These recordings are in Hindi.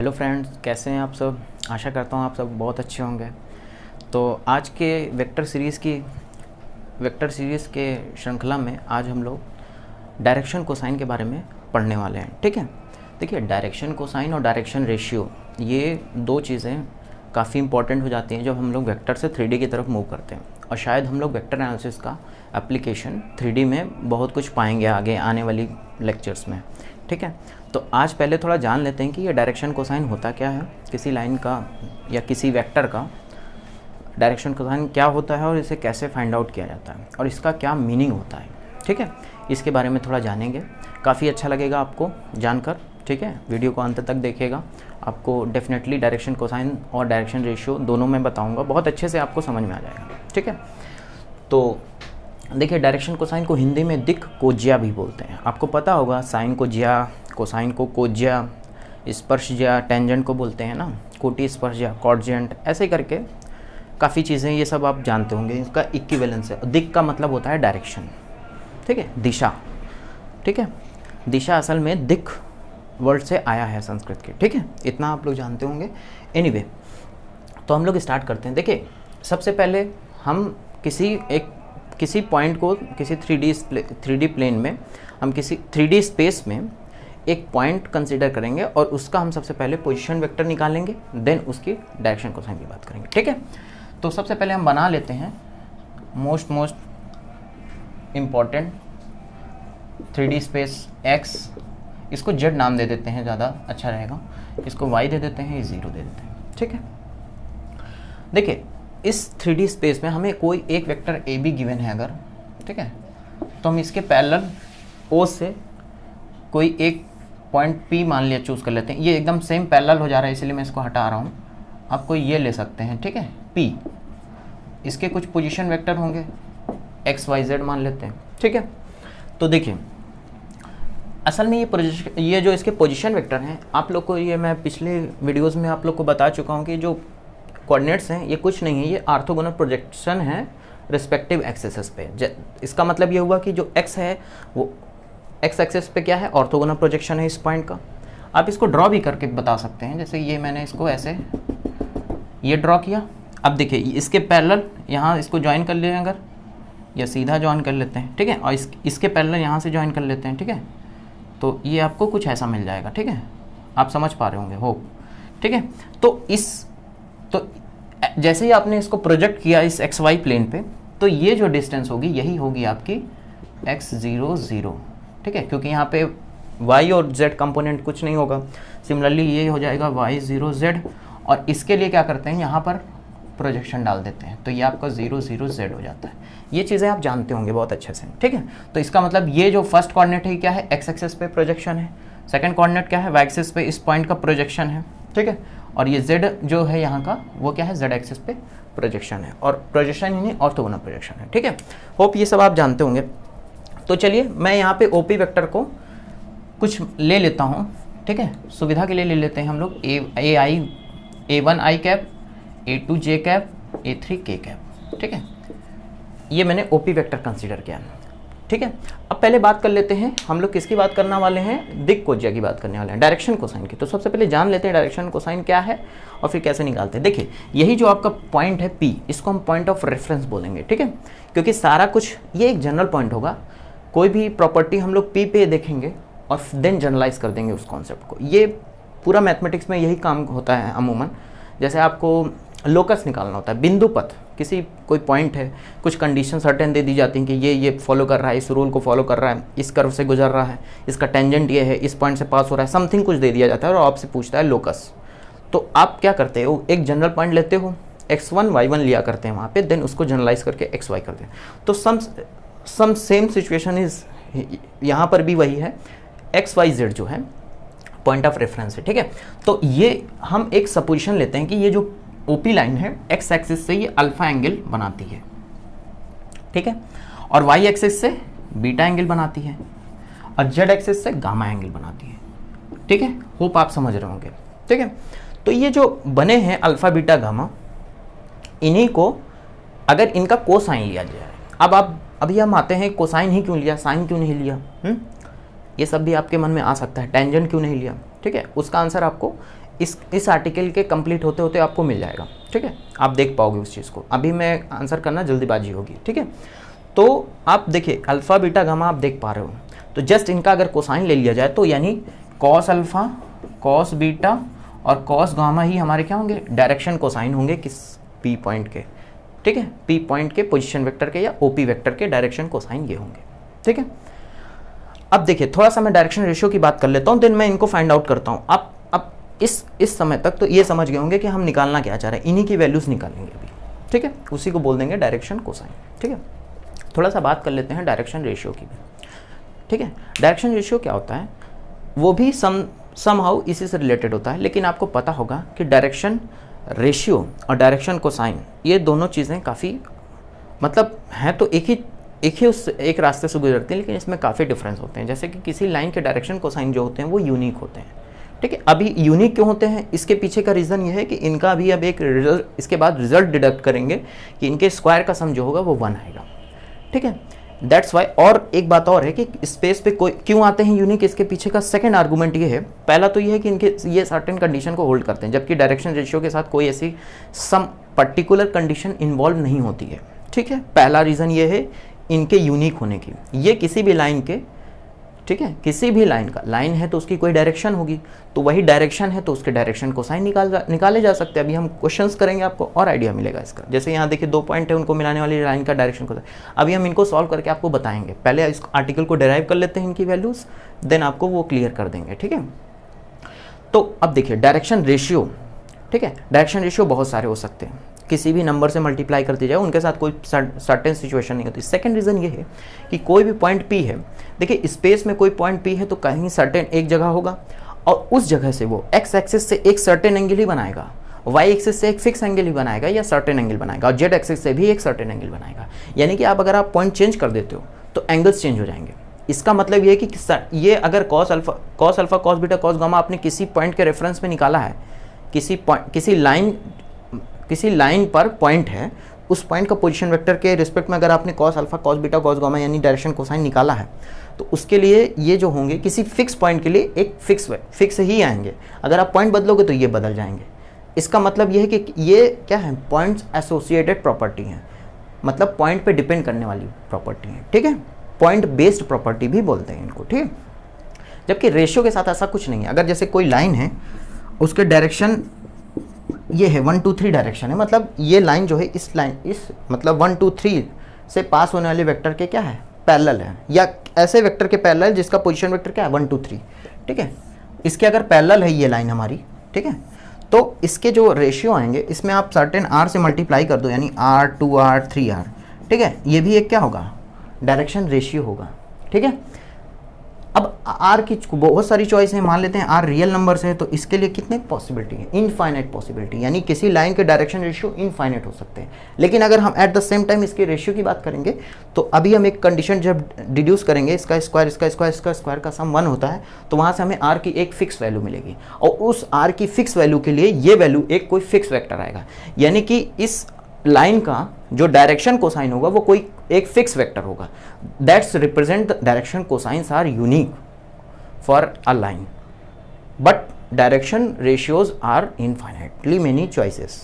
हेलो फ्रेंड्स, कैसे हैं आप सब। आशा करता हूँ आप सब बहुत अच्छे होंगे। तो आज के वेक्टर सीरीज़ के श्रृंखला में आज हम लोग डायरेक्शन कोसाइन के बारे में पढ़ने वाले हैं। ठीक है, देखिए डायरेक्शन कोसाइन और डायरेक्शन रेशियो ये दो चीज़ें काफ़ी इंपॉर्टेंट हो जाती हैं जब हम लोग वेक्टर से 3D की तरफ मूव करते हैं। और शायद हम लोग वेक्टर एनालिसिस का एप्लीकेशन 3D में बहुत कुछ पाएंगे आगे आने वाली लेक्चर्स में। ठीक है, तो आज पहले थोड़ा जान लेते हैं कि ये डायरेक्शन कोसाइन होता क्या है, किसी लाइन का या किसी वेक्टर का डायरेक्शन कोसाइन क्या होता है और इसे कैसे फाइंड आउट किया जाता है और इसका क्या मीनिंग होता है। ठीक है, इसके बारे में थोड़ा जानेंगे, काफ़ी अच्छा लगेगा आपको जानकर। ठीक है, वीडियो को अंत तक देखिएगा, आपको डेफिनेटली डायरेक्शन कोसाइन और डायरेक्शन रेशियो दोनों में बताऊंगा, बहुत अच्छे से आपको समझ में आ जाएगा। ठीक है, तो देखिए डायरेक्शन कोसाइन को हिंदी में दिक् कोज्या भी बोलते हैं। आपको पता होगा साइन को ज्या, कोसाइन को कोज्या, स्पर्शज्या, टेंजेंट को बोलते हैं ना, कोटि स्पर्शज्या, कॉर्जेंट, ऐसे करके काफ़ी चीज़ें ये सब आप जानते होंगे। इसका इक्विवेलेंस है। दिक् का मतलब होता है डायरेक्शन, ठीक है, दिशा। ठीक है, दिशा असल में दिक् वर्ड से आया है संस्कृत के। ठीक है, इतना आप लोग जानते होंगे। एनीवे, तो हम लोग स्टार्ट करते हैं। देखिए सबसे पहले हम किसी पॉइंट को किसी 3D प्लेन में, हम किसी 3D स्पेस में एक पॉइंट कंसीडर करेंगे और उसका हम सबसे पहले पोजीशन वेक्टर निकालेंगे, देन उसकी डायरेक्शन कोसाइन की बात करेंगे। ठीक है, तो सबसे पहले हम बना लेते हैं most important 3D space X, इसको Z नाम दे देते हैं, ज़्यादा अच्छा रहेगा। इसको Y दे देते हैं, ये 0 दे देते हैं। ठीक है, देखिए इस 3D स्पेस में हमें कोई एक वेक्टर ए बी गिवन है अगर, ठीक है, तो हम इसके पैरेलल O से कोई एक पॉइंट P मान लिया चूज़ कर लेते हैं। ये एकदम सेम पैरेलल हो जा रहा है इसलिए मैं इसको हटा रहा हूँ। आप कोई ये ले सकते हैं, ठीक है, P, इसके कुछ पोजीशन वेक्टर होंगे X Y Z मान लेते हैं। ठीक है, तो देखिए असल में ये जो इसके पोजीशन वेक्टर हैं, आप लोग को ये मैं पिछले वीडियोज़ में आप लोग को बता चुका हूँ कि जो कोऑर्डिनेट्स हैं ये कुछ नहीं है, ये ऑर्थोगोनल प्रोजेक्शन है रिस्पेक्टिव एक्सेस पे। इसका मतलब ये हुआ कि जो x है वो x एक्सेस पे क्या है, ऑर्थोगोनल प्रोजेक्शन है इस पॉइंट का। आप इसको ड्रॉ भी करके बता सकते हैं, जैसे ये मैंने इसको ऐसे ये ड्रॉ किया। अब देखिए इसके पैरेलल यहाँ इसको ज्वाइन कर लें अगर, या सीधा ज्वाइन कर लेते हैं। ठीक है, और इसके पैरेलल यहाँ से ज्वाइन कर लेते हैं। ठीक है, तो ये आपको कुछ ऐसा मिल जाएगा। ठीक है, आप समझ पा रहे होंगे, होप। ठीक है, तो जैसे ही आपने इसको प्रोजेक्ट किया इस एक्स वाई प्लेन पे, तो ये जो डिस्टेंस होगी यही होगी आपकी x0 0। ठीक है, क्योंकि यहाँ पे y और z कंपोनेंट कुछ नहीं होगा। सिमिलरली ये हो जाएगा y0 z, और इसके लिए क्या करते हैं, यहाँ पर प्रोजेक्शन डाल देते हैं, तो ये आपका 0 0 z हो जाता है। ये चीज़ें आप जानते होंगे बहुत अच्छे से। ठीक है, तो इसका मतलब ये जो फर्स्ट कोऑर्डिनेट है क्या है, x एक्सिस पे प्रोजेक्शन है, सेकंड कोऑर्डिनेट क्या है, y एक्सिस पे इस पॉइंट का प्रोजेक्शन है। ठीक है, और ये z जो है यहाँ का वो क्या है, z एक्सिस पे प्रोजेक्शन है, और प्रोजेक्शन ही नहीं ऑर्थोगोनल प्रोजेक्शन है। ठीक है, होप ये सब आप जानते होंगे। तो चलिए मैं यहाँ पे OP वेक्टर को कुछ ले लेता हूँ। ठीक है, सुविधा के लिए ले लेते हैं हम लोग A1 i cap, A2 j cap, A3 k cap. ठीक है, ये मैंने OP वेक्टर कंसीडर किया। ठीक है, अब पहले बात कर लेते हैं हम लोग किसकी बात करने वाले हैं, दिक् कोज्या की बात करने वाले हैं, डायरेक्शन कोसाइन की। तो सबसे पहले जान लेते हैं डायरेक्शन कोसाइन क्या है और फिर कैसे निकालते हैं। देखिए यही जो आपका पॉइंट है P, इसको हम पॉइंट ऑफ रेफरेंस बोलेंगे। ठीक है, क्योंकि सारा कुछ ये एक जनरल पॉइंट होगा, कोई भी प्रॉपर्टी हम लोग P पे देखेंगे और देन जनरलाइज कर देंगे उस कॉन्सेप्ट को। ये पूरा मैथमेटिक्स में यही काम होता है अमूमन। जैसे आपको लोकस निकालना होता है, बिंदु पथ, कोई पॉइंट है, कुछ कंडीशन सर्टेन दे दी जाती हैं कि ये फॉलो कर रहा है, इस रूल को फॉलो कर रहा है, इस कर्व से गुजर रहा है, इसका टेंजेंट ये है, इस पॉइंट से पास हो रहा है, समथिंग कुछ दे दिया जाता है और आपसे पूछता है लोकस। तो आप क्या करते हो, एक जनरल पॉइंट लेते हो, x1 y1 लिया करते हैं वहाँ पे, देन उसको जनरलाइज करके xy करते हैं। तो सम सेम सिचुएशन इज यहाँ पर भी वही है, xyz जो है पॉइंट ऑफ रेफरेंस है। ठीक है, तो ये हम एक सपोजिशन लेते हैं कि ये जो OP लाइन है x एक्सिस से ये अल्फा एंगल बनाती है। ठीक है, और y एक्सिस से बीटा एंगल बनाती है, और z एक्सिस से गामा एंगल बनाती है। ठीक है, होप आप समझ रहे होंगे। ठीक है, तो ये जो बने हैं अल्फा बीटा गामा, इन्हीं को अगर इनका कोसाइन लिया जाए, अब अभी हम आते हैं कोसाइन ही क्यों लिया, साइन क्यों नहीं लिया, ये सब भी आपके मन में आ सकता है, टेंजेंट क्यों नहीं लिया। ठीक है, उसका आंसर आपको इस आर्टिकल के कंप्लीट होते होते आपको मिल जाएगा, ठीक है, आप देख पाओगे उस चीज़ को। अभी मैं आंसर करना जल्दीबाजी होगी, ठीक है। तो आप देखिए अल्फ़ा बीटा गामा आप देख पा रहे हो, तो जस्ट इनका अगर कोसाइन ले लिया जाए तो यानी कॉस अल्फ़ा कॉस बीटा और कॉस गामा ही हमारे क्या होंगे, डायरेक्शन कोसाइन होंगे किस पी पॉइंट के, ठीक है, पी पॉइंट के पोजीशन वेक्टर के या ओपी वेक्टर के डायरेक्शन कोसाइन ये होंगे, ठीक है। अब देखिए थोड़ा सा मैं डायरेक्शन रेशियो की बात कर लेता हूँ, देन मैं इनको फाइंड आउट करता हूँ। अब इस समय तक तो ये समझ गए होंगे कि हम निकालना क्या चाह रहे हैं, इन्हीं की वैल्यूज़ निकालेंगे अभी, ठीक है, उसी को बोल देंगे डायरेक्शन कोसाइन, ठीक है। थोड़ा सा बात कर लेते हैं डायरेक्शन रेशियो की भी, ठीक है। डायरेक्शन रेशियो क्या होता है, वो भी समहाउ इसी से रिलेटेड होता है, लेकिन आपको पता होगा कि डायरेक्शन रेशियो और डायरेक्शन कोसाइन ये दोनों चीज़ें काफ़ी मतलब हैं तो एक रास्ते से गुजरते हैं, लेकिन इसमें काफ़ी डिफरेंस होते हैं। जैसे कि किसी लाइन के डायरेक्शन कोसाइन जो होते हैं वो यूनिक होते हैं, ठीक है। अभी यूनिक क्यों होते हैं, इसके पीछे का रीज़न ये है कि इनका भी अब एक रिजल्ट, इसके बाद रिजल्ट डिडक्ट करेंगे कि इनके स्क्वायर का सम जो होगा वो 1 आएगा, ठीक है, दैट्स वाई। और एक बात और है कि स्पेस पे कोई क्यों आते हैं यूनिक, इसके पीछे का सेकंड आर्गूमेंट ये है, पहला तो ये है कि इनके ये सर्टेन कंडीशन को होल्ड करते हैं, जबकि डायरेक्शन रेशियो के साथ कोई ऐसी सम पर्टिकुलर कंडीशन इन्वॉल्व नहीं होती है, ठीक है। पहला रीज़न ये है इनके यूनिक होने की, ये किसी भी लाइन के, ठीक है, किसी भी लाइन का, लाइन है तो उसकी कोई डायरेक्शन होगी, तो वही डायरेक्शन है तो उसके डायरेक्शन कोसाइन निकाले जा सकते हैं। अभी हम क्वेश्चंस करेंगे आपको और आइडिया मिलेगा इसका। जैसे यहाँ देखिए 2 पॉइंट है, उनको मिलाने वाली लाइन का डायरेक्शन कोसाइन, अभी हम इनको सॉल्व करके आपको बताएंगे। पहले इस आर्टिकल को डिराइव कर लेते हैं इनकी वैल्यूज़, देन आपको वो क्लियर कर देंगे, ठीक है। तो अब देखिए डायरेक्शन रेशियो, ठीक है, डायरेक्शन रेशियो बहुत सारे हो सकते हैं, किसी भी नंबर से मल्टीप्लाई करती जाए, उनके साथ कोई सर्टेन सिचुएशन नहीं होती। सेकंड रीज़न ये है कि कोई भी पॉइंट P है, देखिए स्पेस में कोई पॉइंट P है तो कहीं सर्टेन एक जगह होगा और उस जगह से वो एक्स एक्सिस से एक सर्टेन एंगल ही बनाएगा, वाई एक्सिस से एक फिक्स एंगल ही बनाएगा या सर्टेन एंगल बनाएगा, और जेड एक्सिस से भी एक सर्टेन एंगल बनाएगा। यानी कि आप अगर आप पॉइंट चेंज कर देते हो तो एंगल्स चेंज हो जाएंगे। इसका मतलब ये है कि ये अगर cos alpha cos beta cos gamma आपने किसी पॉइंट के रेफरेंस में निकाला है, किसी लाइन पर पॉइंट है, उस पॉइंट का पोजीशन वेक्टर के रिस्पेक्ट में अगर आपने cos alpha cos beta cos gamma यानी डायरेक्शन कोसाइन निकाला है, तो उसके लिए ये जो होंगे किसी फिक्स पॉइंट के लिए एक फिक्स ही आएंगे। अगर आप पॉइंट बदलोगे तो ये बदल जाएंगे। इसका मतलब ये है कि ये क्या है, पॉइंट्स एसोसिएटेड प्रॉपर्टी हैं, मतलब पॉइंट पे डिपेंड करने वाली प्रॉपर्टी है, ठीक है, पॉइंट बेस्ड प्रॉपर्टी भी बोलते हैं इनको, ठीक है। जबकि रेशियो के साथ ऐसा कुछ नहीं है। अगर जैसे कोई लाइन है, उसके डायरेक्शन ये है 1 2 3 डायरेक्शन है, मतलब ये लाइन जो है इस मतलब 1 2 3 से पास होने वाले वेक्टर के क्या है, पैरेलल है, या ऐसे वेक्टर के पैरेलल जिसका पोजीशन वेक्टर क्या है 1 2 3, ठीक है। इसके अगर पैरेलल है ये लाइन हमारी, ठीक है, तो इसके जो रेशियो आएंगे इसमें आप सर्टेन r से मल्टीप्लाई कर दो, यानी r 2r 3r, ठीक है, ये भी एक क्या होगा, डायरेक्शन रेशियो होगा, ठीक है। अब r की बहुत सारी चॉइस है, मान लेते हैं r रियल नंबर्स है, तो इसके लिए कितने पॉसिबिलिटी है, इनफाइनाइट पॉसिबिलिटी, यानी किसी लाइन के डायरेक्शन रेशियो इनफाइनाइट हो सकते हैं। लेकिन अगर हम एट द सेम टाइम इसके रेशियो की बात करेंगे, तो अभी हम एक कंडीशन जब डिड्यूस करेंगे, इसका स्क्वायर का सम 1 होता है, तो वहाँ से हमें r की एक फिक्स वैल्यू मिलेगी, और उस r की फिक्स वैल्यू के लिए ये वैल्यू एक कोई फिक्स वेक्टर आएगा, यानी कि इस लाइन का जो डायरेक्शन कोसाइन होगा वो कोई एक फिक्स वेक्टर होगा। That's represent the direction cosines are unique for a line, but direction ratios are infinitely many choices,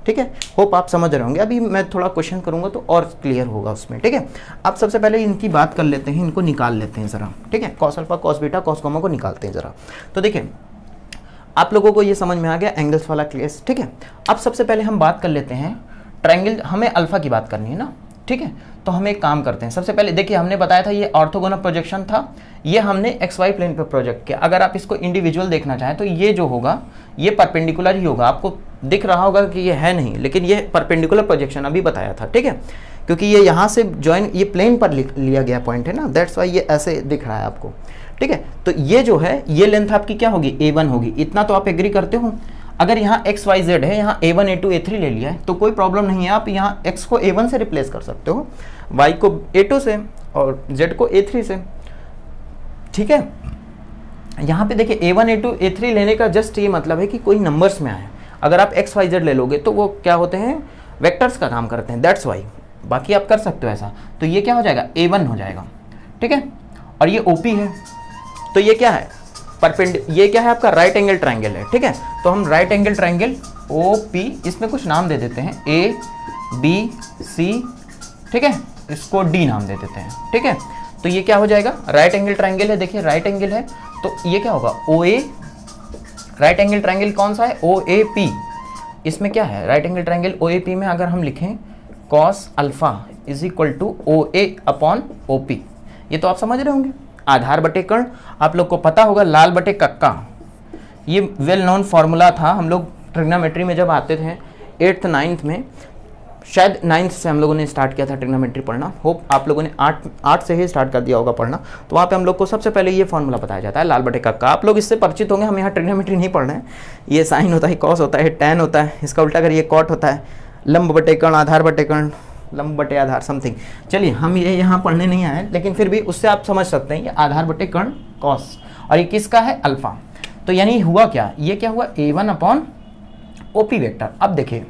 ठीक है। होप आप समझ रहे होंगे। अभी मैं थोड़ा क्वेश्चन करूंगा तो और क्लियर होगा उसमें, ठीक है। अब सबसे पहले इनकी बात कर लेते हैं, इनको निकाल लेते हैं ज़रा, ठीक है, cos alpha cos beta cos gamma को निकालते हैं ज़रा। तो देखिए आप लोगों को ये समझ में आ गया एंगल्स वाला केस, ठीक है। अब सबसे पहले हम बात कर लेते हैं ट्रायंगल, हमें अल्फा की बात करनी है ना, ठीक है। तो हम एक काम करते हैं, सबसे पहले देखिए हमने बताया था ये ऑर्थोगोनल प्रोजेक्शन था, ये हमने XY प्लेन पर प्रोजेक्ट किया। अगर आप इसको इंडिविजुअल देखना चाहें तो ये जो होगा ये परपेंडिकुलर ही होगा, आपको दिख रहा होगा कि ये है नहीं, लेकिन ये परपेंडिकुलर प्रोजेक्शन अभी बताया था, ठीक है, क्योंकि ये यहाँ से ज्वाइन, ये प्लेन पर लिया गया पॉइंट है ना, दैट्स वाई ये ऐसे दिख रहा है आपको, ठीक है। तो ये जो है ये लेंथ आपकी क्या होगी, A1 होगी, इतना तो आप एग्री करते हो। अगर यहाँ XYZ है, यहाँ A1 A2 A3 ले लिया है तो कोई प्रॉब्लम नहीं है, आप यहाँ X को A1 से रिप्लेस कर सकते हो, Y को A2 से और Z को A3 से, ठीक है। यहाँ पे देखिए A1 A2 A3 लेने का जस्ट ये मतलब है कि कोई नंबर्स में आए। अगर आप XYZ ले लोगे तो वो क्या होते हैं, वेक्टर्स का काम करते हैं, दैट्स वाई। बाकी आप कर सकते हो ऐसा, तो ये क्या हो जाएगा, A1 हो जाएगा, ठीक है। और ये OP है तो ये क्या है, ये क्या है आपका राइट एंगल ट्राइंगल है, ठीक है। तो हम राइट एंगल ट्राइंगल OP, इसमें कुछ नाम दे देते हैं ABC, ठीक है, इसको D नाम दे देते हैं, ठीक है। तो ये क्या हो जाएगा, राइट एंगल ट्राइंगल है, देखिए राइट एंगल है, तो ये क्या होगा OA, राइट एंगल ट्राइंगल कौन सा है, OAP। इसमें क्या है, राइट एंगल ट्राइंगल OAP में अगर हम लिखें cos alpha is equal to OA upon OP, ये तो आप समझ रहे होंगे, आधार बटे कर्ण, आप लोग को पता होगा लाल बटे कक्का, ये वेल नोन फॉर्मूला था, हम लोग ट्रिग्नोमेट्री में जब आते थे 8th 9th में, शायद 9th से हम लोगों ने स्टार्ट किया था ट्रिग्नोमेट्री पढ़ना, होप आप लोगों ने 8 से ही स्टार्ट कर दिया होगा पढ़ना। तो वहाँ पे हम लोग को सबसे पहले ये फॉर्मूला बताया जाता है लाल बटे कक्का, आप लोग इससे परिचित होंगे, हम यहाँ ट्रिग्नोमेट्री नहीं पढ़ रहे हैं। ये साइन होता है, कॉस होता है, टैन होता है, इसका उल्टा करिए कॉट होता है, लंब बटे कर्ण, आधार बटे कर्ण, लंब बटे आधार समथिंग। चलिए हम ये यहाँ पढ़ने नहीं आए, लेकिन फिर भी उससे आप समझ सकते हैं ये आधार बटे कर्ण कॉस, और ये किसका है, अल्फा। तो यानी हुआ क्या, ये क्या हुआ, A1 अपॉन OP वेक्टर। अब देखिए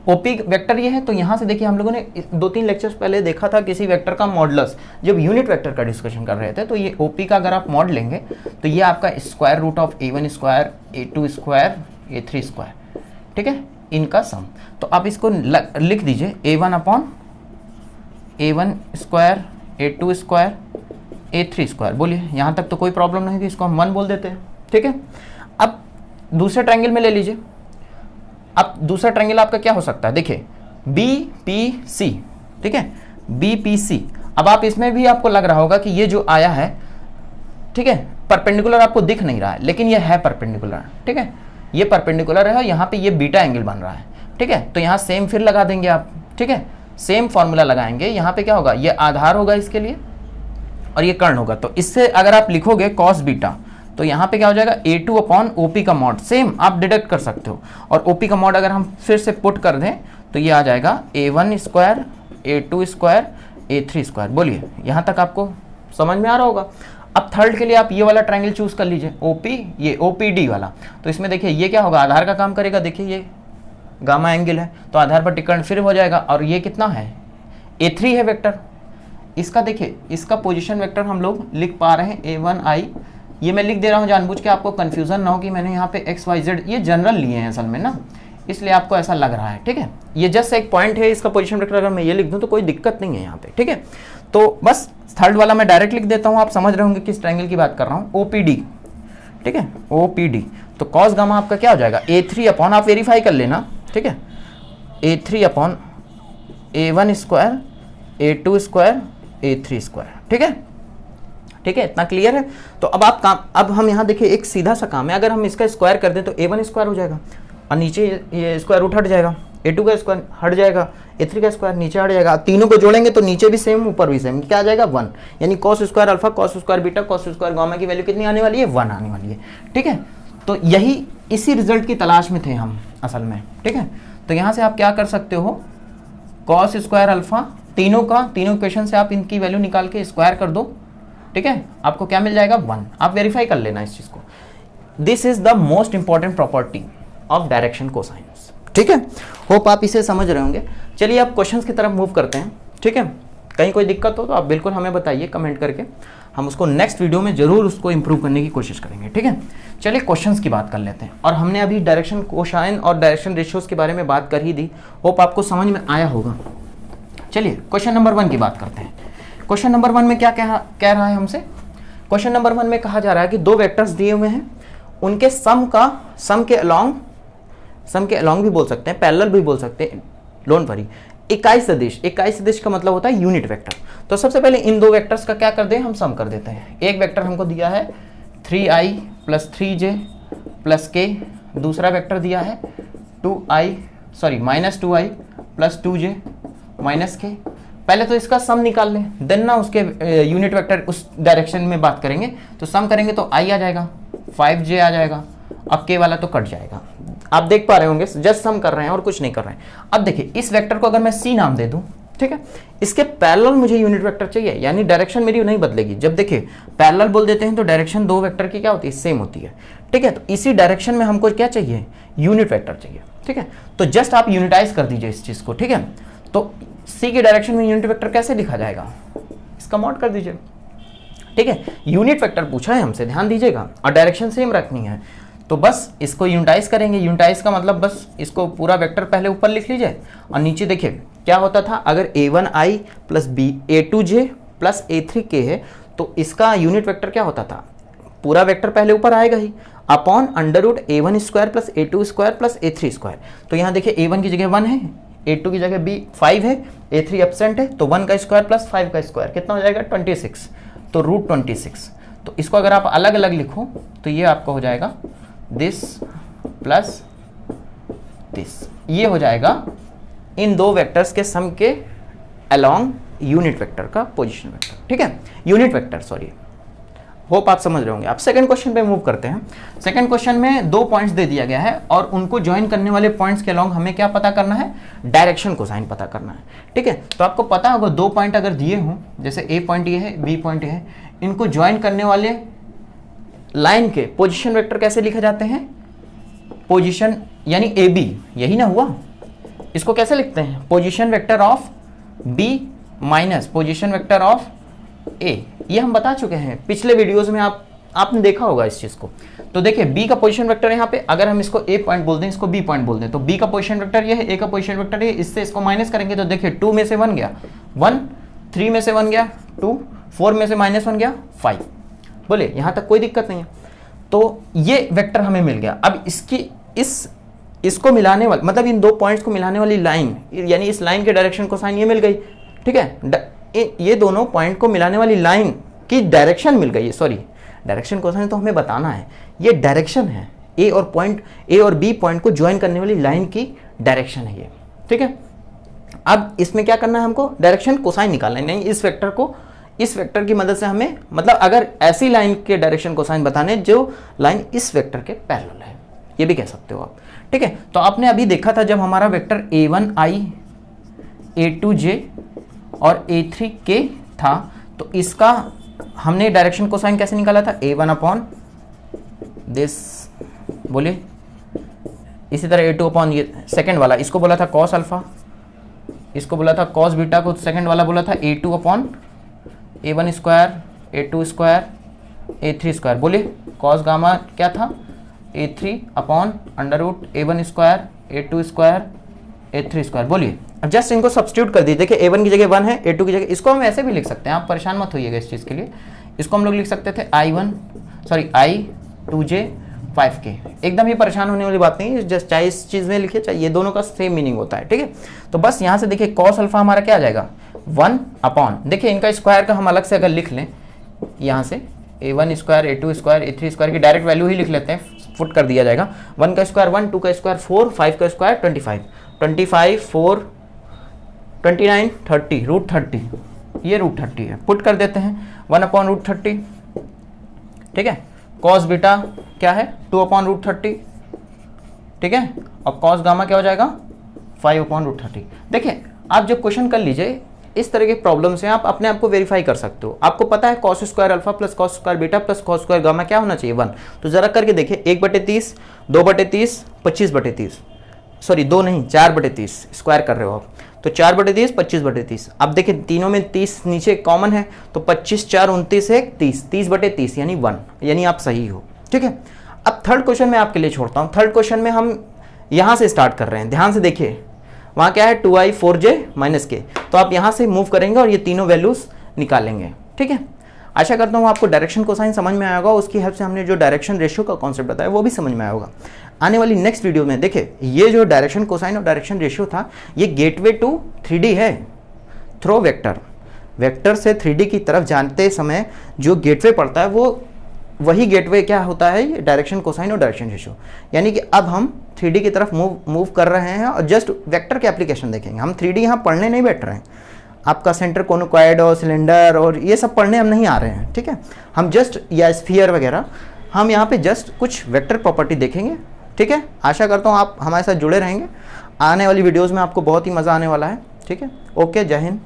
OP वेक्टर ये है, तो यहाँ से देखिए हम लोगों ने 2-3 लेक्चर्स पहले देखा था किसी वेक्टर का मॉडुलस, जब यूनिट वेक्टर का डिस्कशन कर रहे थे, तो ये OP का अगर आप मॉड लेंगे तो ये आपका square root of A1 square, A2 square, A3 square, ठीक है, इनका सम। तो आप इसको लिख दीजिए A1 upon A1 square, A2 square, A3 square. बोलिए यहाँ तक तो कोई प्रॉब्लम नहीं थी, इसको हम 1 बोल देते हैं, ठीक है। अब दूसरे ट्रायंगल में ले लीजिए, अब दूसरा ट्रायंगल आपका क्या हो सकता है, देखिए BPC, ठीक है, BPC। अब आप इसमें भी आपको लग रहा होगा कि ये जो आया है, ठीक है, परपेंडिकुलर आपको दिख नहीं रहा है, लेकिन ये है परपेंडिकुलर, ठीक है, ये परपेंडिकुलर है, यहाँ पे ये बीटा एंगल बन रहा है, ठीक है। तो यहाँ सेम फिर लगा देंगे आप, ठीक है, सेम फॉर्मूला लगाएंगे, यहाँ पे क्या होगा, ये आधार होगा इसके लिए और ये कर्ण होगा। तो इससे अगर आप लिखोगे कॉस बीटा, तो यहाँ पे क्या हो जाएगा, A2 अपॉन OP का मॉड, सेम आप डिडक्ट कर सकते हो, और OP का मॉड अगर हम फिर से पुट कर दें तो ये आ जाएगा A1 square, A2 square, A3 square. बोलिए यहाँ तक आपको समझ में आ रहा होगा। अब थर्ड के लिए आप ये वाला ट्रायंगल चूज कर लीजिए, OP, ये OPD वाला। तो इसमें देखिए ये क्या होगा, आधार का काम करेगा, देखिए ये गामा एंगल है, तो आधार पर टिकट फिर हो जाएगा, और ये कितना है, A3 है वेक्टर, इसका देखिए इसका पोजीशन वेक्टर हम लोग लिख पा रहे हैं A1I, ये मैं लिख दे रहा हूँ जानबूझ के, आपको कंफ्यूजन ना हो कि मैंने यहाँ पे XYZ ये जनरल लिए हैं असल में ना, इसलिए आपको ऐसा लग रहा है, ठीक है। ये जस्ट एक पॉइंट है, इसका पोजीशन वेक्टर अगर मैं ये लिख दूँ तो कोई दिक्कत नहीं है यहाँ पे, ठीक है। तो बस थर्ड वाला मैं डायरेक्ट लिख देता हूँ, आप समझ रहे होंगे किस ट्रायंगल की बात कर रहा हूँ, OPD, ठीक है, OPD। तो कॉस गामा आपका क्या हो जाएगा, A3 अपॉन, आप वेरीफाई कर लेना, ठीक है, A3 upon A1 square, A2 square, A3 square, ठीक है, ठीक है, इतना क्लियर है। तो अब आप काम, अब हम यहाँ देखिए एक सीधा सा काम है, अगर हम इसका स्क्वायर कर दें तो A1 स्क्वायर हो जाएगा, और नीचे ये स्क्वायर रूट हट जाएगा, A2 का स्क्वायर हट जाएगा, A3 का स्क्वायर नीचे हट जाएगा, तीनों को जोड़ेंगे तो नीचे भी सेम ऊपर भी सेम, क्या आ जाएगा 1, यानी cos square alpha, cos square beta, cos square gamma की वैल्यू कितनी आने वाली है, 1 आने वाली है, ठीक है। तो यही इसी रिजल्ट की तलाश में थे हम असल में, ठीक है। तो यहाँ से आप क्या कर सकते हो, कॉस स्क्वायर अल्फा, तीनों इक्वेशन से आप इनकी वैल्यू निकाल के स्क्वायर कर दो, ठीक है, आपको क्या मिल जाएगा 1। आप वेरीफाई कर लेना इस चीज को। This is the most important property of direction cosines, ठीक है। होप आप इसे समझ रहे होंगे। चलिए अब क्वेश्चंस की तरफ मूव करते हैं, ठीक है। कहीं कोई दिक्कत हो तो आप बिल्कुल हमें बताइए कमेंट करके, हम उसको नेक्स्ट वीडियो में जरूर उसको इंप्रूव करने की कोशिश करेंगे, ठीक है। चलिए क्वेश्चंस की बात कर लेते हैं, और हमने अभी डायरेक्शन कोसाइन और डायरेक्शन रेशियोज के बारे में बात कर ही दी, होप आपको समझ में आया होगा। चलिए क्वेश्चन नंबर 1 की बात करते हैं। क्वेश्चन नंबर 1 में क्या कह रहा है हमसे, क्वेश्चन नंबर 1 में कहा जा रहा है कि दो वेक्टर्स दिए हुए हैं, उनके सम के अलोंग भी बोल सकते हैं, पैरेलल भी बोल सकते हैं, डोंट वरी, इकाई सदिश का मतलब होता है यूनिट वेक्टर। तो सबसे पहले इन दो वेक्टर्स का क्या कर दें, हम सम कर देते हैं। एक वेक्टर हमको दिया है 3i + 3j + k, दूसरा वेक्टर दिया है -2i + 2j - k। पहले तो इसका सम निकाल लें, देन ना उसके यूनिट वेक्टर उस डायरेक्शन में बात करेंगे। तो सम करेंगे तो i आ जाएगा, 5j आ जाएगा, अब k वाला तो कट जाएगा। आप देख पा रहे होंगे, जस्ट सम कर रहे हैं और कुछ नहीं कर रहे हैं। अब देखिए इस वेक्टर को अगर मैं c नाम दे दूं, ठीक है, इसके पैरेलल मुझे यूनिट वेक्टर चाहिए, यानी डायरेक्शन मेरी नहीं बदलेगी। जब देखिए पैरेलल बोल देते हैं तो डायरेक्शन दो वेक्टर की क्या होती है, सेम होती है, ठीक है। तो इसी डायरेक्शन में हमको क्या चाहिए, यूनिट वेक्टर चाहिए, ठीक है। तो जस्ट आप यूनिटाइज कर दीजिए इस चीज को, ठीक है। तो c की डायरेक्शन में यूनिट वेक्टर कैसे लिखा जाएगा, इसका मॉड कर दीजिए, ठीक ठीक है, यूनिट वेक्टर पूछा है हमसे, ध्यान दीजिएगा, और डायरेक्शन सेम रखनी है। तो बस इसको यूनिटाइज करेंगे। यूनिटाइज का मतलब बस इसको पूरा वेक्टर पहले ऊपर लिख लीजिए और नीचे देखिए क्या होता था, अगर a1i plus a2j plus a3k है तो इसका यूनिट वेक्टर क्या होता था, पूरा वेक्टर पहले ऊपर आएगा ही, upon under root a1 square plus a2 square plus a3 square. तो यहाँ देखिए a1 की जगह 1 है, a2 की जगह 5 है, a3 एब्सेंट है, तो 1 का स्क्वायर प्लस 5 का स्क्वायर कितना हो जाएगा 26, तो रूट 26। तो इसको अगर आप अलग अलग लिखो तो ये आपका हो जाएगा दिस प्लस दिस, ये हो जाएगा इन दो वेक्टर्स के सम के अलोंग यूनिट वेक्टर का पोजीशन वेक्टर, ठीक है, यूनिट वेक्टर, सॉरी, होप आप समझ रहे होंगे। आप सेकंड क्वेश्चन पे मूव करते हैं। सेकंड क्वेश्चन में 2 पॉइंट्स दे दिया गया है और उनको ज्वाइन करने वाले पॉइंट्स के अलोंग हमें क्या पता करना है, डायरेक्शन कोसाइन पता करना है, ठीक है। तो आपको पता होगा 2 पॉइंट अगर दिए हों, जैसे ए पॉइंट ये है, बी पॉइंट ये है, इनको ज्वाइन करने वाले लाइन के पोजिशन वेक्टर कैसे लिखे जाते हैं, पोजिशन यानी ए बी, यही ना हुआ, इसको कैसे लिखते हैं, position vector of B minus position vector of A, ये हम बता चुके हैं पिछले वीडियोस में, आपने देखा होगा इस चीज को। तो देखिए बी का पोजीशन वेक्टर यहाँ पे, अगर हम इसको ए पॉइंट बोल दें, इसको बी पॉइंट बोल दें, तो बी का पोजीशन वेक्टर ये है, ए का पोजीशन वेक्टर ये, इससे इसको माइनस करेंगे तो देखिए 2 में से 1 गया 1, 3 में से 1 गया 2, 4 में से -1 गया 5, बोले यहाँ तक कोई दिक्कत नहीं है। तो ये वेक्टर हमें मिल गया। अब इसको मिलाने वाली, मतलब इन 2 पॉइंट्स को मिलाने वाली लाइन, यानी इस लाइन के डायरेक्शन कोसाइन ये मिल गई, ठीक है, ये दोनों पॉइंट को मिलाने वाली लाइन की डायरेक्शन मिल गई है, सॉरी डायरेक्शन कोसाइन तो हमें बताना है, ये डायरेक्शन है, ए और बी पॉइंट को ज्वाइन करने वाली लाइन की डायरेक्शन है ये, ठीक है। अब इसमें क्या करना है हमको, डायरेक्शन कोसाइन निकालना है, नहीं इस वेक्टर को, इस वेक्टर की मदद से हमें, मतलब अगर ऐसी लाइन के डायरेक्शन कोसाइन बताने जो लाइन इस वेक्टर के पैरेलल है, ये भी कह सकते हो आप, ठीक है। तो आपने अभी देखा था जब हमारा वेक्टर a1i a2j और a3k था, तो इसका हमने डायरेक्शन कोसाइन कैसे निकाला था, a1 अपॉन दिस, बोलिए, इसी तरह a2 अपॉन ये सेकंड वाला, इसको बोला था cos अल्फा, इसको बोला था cos बीटा, को सेकंड वाला बोला था a2 upon a1 square a2 square a3 square, बोलिए cos गामा क्या था, a3 upon under root a1 square a2 square a3 square, बोलिए। अब जस्ट इनको सब्स्टिट्यूट कर दीजिए, देखिए a1 की जगह 1 है, a2 की जगह, इसको हम ऐसे भी लिख सकते हैं, आप परेशान मत होइएगा इस चीज़ के लिए, इसको हम लोग लिख सकते थे i2j 5k, एकदम ही परेशान होने वाली बात नहीं है, जस्ट चाहे इस चीज़ में लिखिए चाहे ये दोनों का सेम मीनिंग होता है, ठीक है। तो बस यहाँ से देखिए cos अल्फा हमारा क्या आ जाएगा 1 अपॉन, देखिए इनका स्क्वायर का हम अलग से अगर लिख लें, यहाँ से a1 square a2 square a3 square की डायरेक्ट वैल्यू ही लिख लेते हैं, फुट कर दिया जाएगा, 1 का स्क्वायर 1, 2 का स्क्वायर 4, 5 का स्क्वायर 25, 4 29 30 रूट 30, ये रूट 30 है, पुट कर देते हैं 1 अपॉन रूट 30, ठीक है। कॉस बीटा क्या है 2 अपॉन रूट 30, ठीक है, और कॉस गामा क्या हो जाएगा 5 अपॉन रूट 30। देखिए आप जब क्वेश्चन कर लीजिए इस तरह के प्रॉब्लम से आप अपने आप को वेरीफाई कर सकते हो, आपको पता है cos square alpha plus cos square beta plus cos square gamma क्या होना चाहिए 1, तो जरा करके देखिए 1/30, 2/30, 25/30, सॉरी 2 नहीं 4/30 स्क्वायर कर रहे हो आप, तो 4/30, 25/30। अब देखिए तीनों में 30 नीचे कॉमन है, तो 25 4 29 1 30, 30/30 यानी 1, यानी आप सही हो, ठीक है। अब थर्ड क्वेश्चन मैं आपके लिए छोड़ता हूँ। थर्ड क्वेश्चन में हम यहाँ से स्टार्ट कर रहे हैं, ध्यान से देखिए, वहाँ क्या है 2i 4j - k, तो आप यहाँ से मूव करेंगे और ये तीनों वैल्यूज निकालेंगे, ठीक है। आशा करता हूँ आपको डायरेक्शन कोसाइन समझ में आया होगा, उसकी हेल्प से हमने जो डायरेक्शन रेशियो का कॉन्सेप्ट बताया वो भी समझ में आया होगा। आने वाली नेक्स्ट वीडियो में देखिए ये जो डायरेक्शन कोसाइन और डायरेक्शन रेशियो था, ये गेटवे टू 3D है, थ्रो वेक्टर से 3D की तरफ जानते समय जो गेटवे पड़ता है वो वही गेटवे क्या होता है, डायरेक्शन कोसाइन और डायरेक्शन रेशियो। यानी कि अब हम 3D की तरफ मूव कर रहे हैं और जस्ट वेक्टर के एप्लीकेशन देखेंगे। हम 3D यहाँ पढ़ने नहीं बैठ रहे हैं, आपका सेंटर कोनोकॉइड और सिलेंडर और ये सब पढ़ने हम नहीं आ रहे हैं, ठीक है। हम जस्ट या स्फीयर वगैरह, हम यहाँ पे जस्ट कुछ वेक्टर प्रॉपर्टी देखेंगे, ठीक है। आशा करता हूँ आप हमारे साथ जुड़े रहेंगे, आने वाली वीडियोज़ में आपको बहुत ही मज़ा आने वाला है, ठीक है। ओके, जय हिंद।